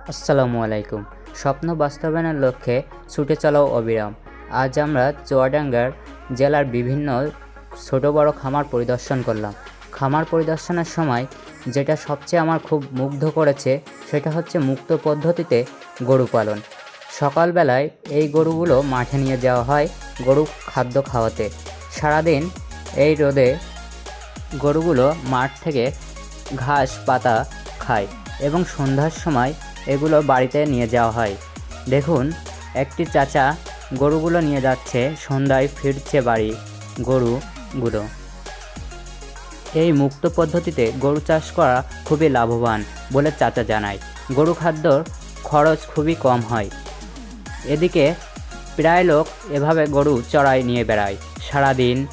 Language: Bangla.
আসসালামু আলাইকুম। স্বপ্ন বাস্তবায়নের লক্ষ্যে ছুটে চলাও অবিরাম। আজ আমরা চুয়াডাঙ্গার জেলার বিভিন্ন ছোট বড় খামার পরিদর্শন করলাম। খামার পরিদর্শনের সময় যেটা সবচেয়ে আমার খুব মুগ্ধ করেছে সেটা হচ্ছে মুক্ত পদ্ধতিতে গরু পালন। সকালবেলায় এই গরুগুলো মাঠে নিয়ে যাওয়া হয় গরু খাদ্য খাওয়াতে। সারাদিন এই রোদে গরুগুলো মাঠ থেকে ঘাস পাতা খায় এবং সন্ধ্যার সময় এগুলো বাড়িতে নিয়ে যাওয়া হয়। দেখুন, একটি চাচা গরুগুলো নিয়ে যাচ্ছে, সন্ধ্যায় ফিরছে বাড়ি গরুগুলো। এই মুক্ত পদ্ধতিতে গরু চাষ করা খুবই লাভবান বলে চাচা জানায়। গরু খাদ্যর খরচ খুবই কম হয়। এদিকে প্রায় লোক এভাবে গরু চড়াই নিয়ে বেড়ায় সারাদিন।